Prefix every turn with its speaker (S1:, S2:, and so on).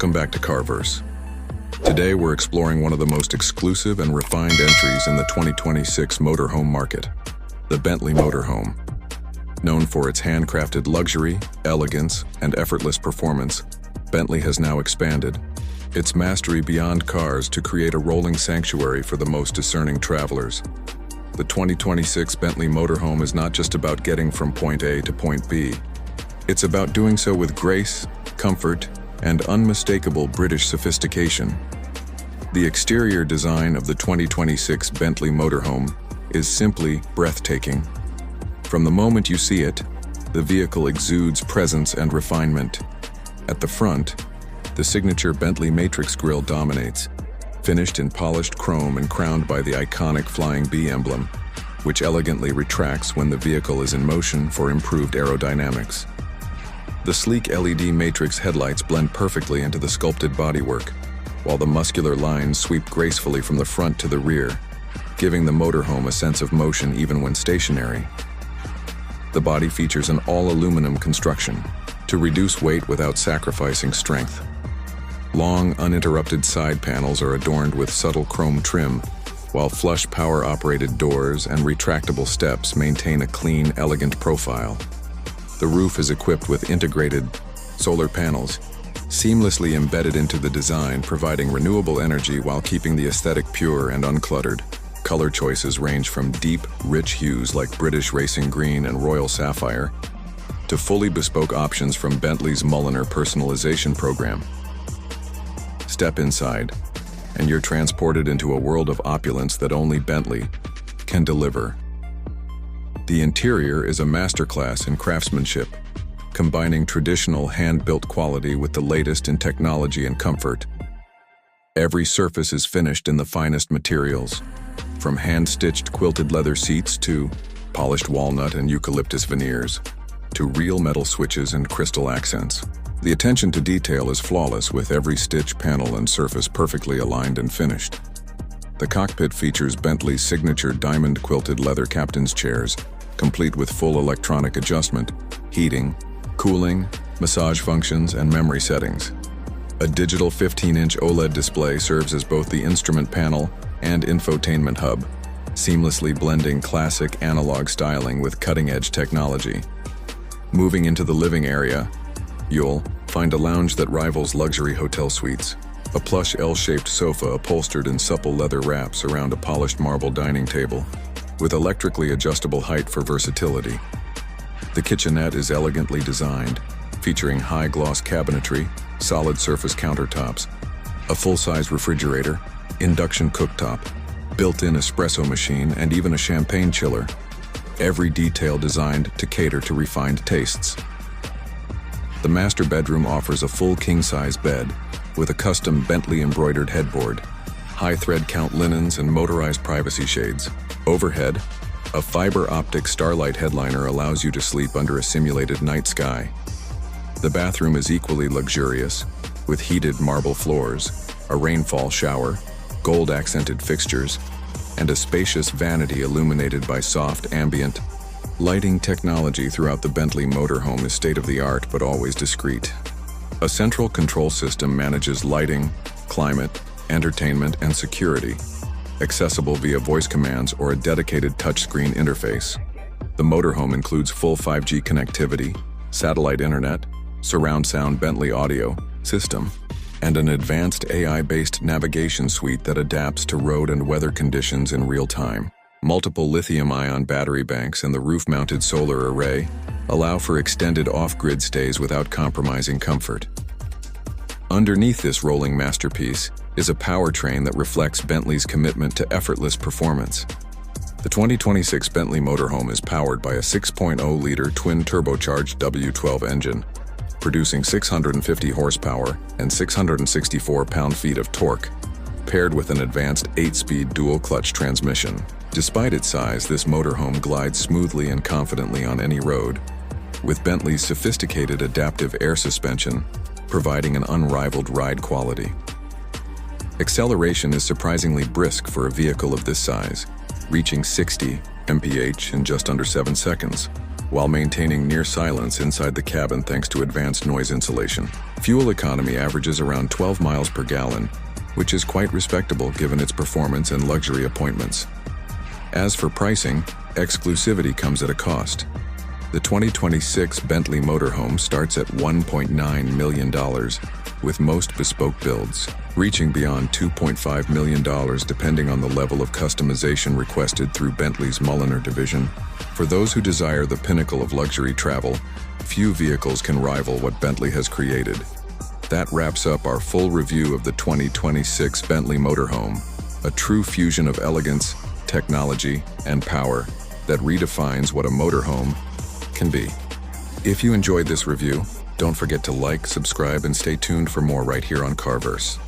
S1: Welcome back to Carverse. Today we're exploring one of the most exclusive and refined entries in the 2026 motorhome market, the Bentley Motorhome. Known for its handcrafted luxury, elegance, and effortless performance, Bentley has now expanded its mastery beyond cars to create a rolling sanctuary for the most discerning travelers. The 2026 Bentley Motorhome is not just about getting from point A to point B. It's about doing so with grace, comfort, and unmistakable British sophistication. The exterior design of the 2026 Bentley Motorhome is simply breathtaking. From the moment you see it, the vehicle exudes presence and refinement. At the front, the signature Bentley Matrix grille dominates, finished in polished chrome and crowned by the iconic Flying B emblem, which elegantly retracts when the vehicle is in motion for improved aerodynamics. The sleek LED Matrix headlights blend perfectly into the sculpted bodywork, while the muscular lines sweep gracefully from the front to the rear, giving the motorhome a sense of motion even when stationary. The body features an all-aluminum construction to reduce weight without sacrificing strength. Long, uninterrupted side panels are adorned with subtle chrome trim, while flush power-operated doors and retractable steps maintain a clean, elegant profile. The roof is equipped with integrated solar panels, seamlessly embedded into the design, providing renewable energy while keeping the aesthetic pure and uncluttered. Color choices range from deep, rich hues like British Racing Green and Royal Sapphire, to fully bespoke options from Bentley's Mulliner personalization program. Step inside, and you're transported into a world of opulence that only Bentley can deliver. The interior is a masterclass in craftsmanship, combining traditional hand-built quality with the latest in technology and comfort. Every surface is finished in the finest materials, from hand-stitched quilted leather seats to polished walnut and eucalyptus veneers, to real metal switches and crystal accents. The attention to detail is flawless, with every stitch, panel, and surface perfectly aligned and finished. The cockpit features Bentley's signature diamond-quilted leather captain's chairs, complete with full electronic adjustment, heating, cooling, massage functions, and memory settings. A digital 15-inch OLED display serves as both the instrument panel and infotainment hub, seamlessly blending classic analog styling with cutting-edge technology. Moving into the living area, you'll find a lounge that rivals luxury hotel suites. A plush L-shaped sofa upholstered in supple leather wraps around a polished marble dining table, with electrically adjustable height for versatility. The kitchenette is elegantly designed, featuring high-gloss cabinetry, solid surface countertops, a full-size refrigerator, induction cooktop, built-in espresso machine, and even a champagne chiller. Every detail designed to cater to refined tastes. The master bedroom offers a full king-size bed with a custom Bentley embroidered headboard, high thread count linens, and motorized privacy shades. Overhead, a fiber optic starlight headliner allows you to sleep under a simulated night sky. The bathroom is equally luxurious, with heated marble floors, a rainfall shower, gold-accented fixtures, and a spacious vanity illuminated by soft ambient lighting. Technology throughout the Bentley Motorhome is state-of-the-art but always discreet. A central control system manages lighting, climate, entertainment, and security, accessible via voice commands or a dedicated touchscreen interface. The motorhome includes full 5G connectivity, satellite internet, surround sound Bentley audio system, and an advanced AI-based navigation suite that adapts to road and weather conditions in real time. Multiple lithium-ion battery banks and the roof-mounted solar array allow for extended off-grid stays without compromising comfort. Underneath this rolling masterpiece is a powertrain that reflects Bentley's commitment to effortless performance. The 2026 Bentley Motorhome is powered by a 6.0-liter twin-turbocharged W12 engine, producing 650 horsepower and 664 pound-feet of torque, paired with an advanced 8-speed dual-clutch transmission. Despite its size, this motorhome glides smoothly and confidently on any road, with Bentley's sophisticated adaptive air suspension providing an unrivaled ride quality. Acceleration is surprisingly brisk for a vehicle of this size, reaching 60 mph in just under 7 seconds. while maintaining near silence inside the cabin thanks to advanced noise insulation. Fuel economy averages around 12 miles per gallon, which is quite respectable given its performance and luxury appointments. As for pricing, exclusivity comes at a cost. The 2026 Bentley Motorhome starts at $1.9 million, with most bespoke builds reaching beyond $2.5 million depending on the level of customization requested through Bentley's Mulliner division. For those who desire the pinnacle of luxury travel, few vehicles can rival what Bentley has created. That wraps up our full review of the 2026 Bentley Motorhome, a true fusion of elegance, technology, and power that redefines what a motorhome can be. If you enjoyed this review, don't forget to like, subscribe, and stay tuned for more right here on Carverse.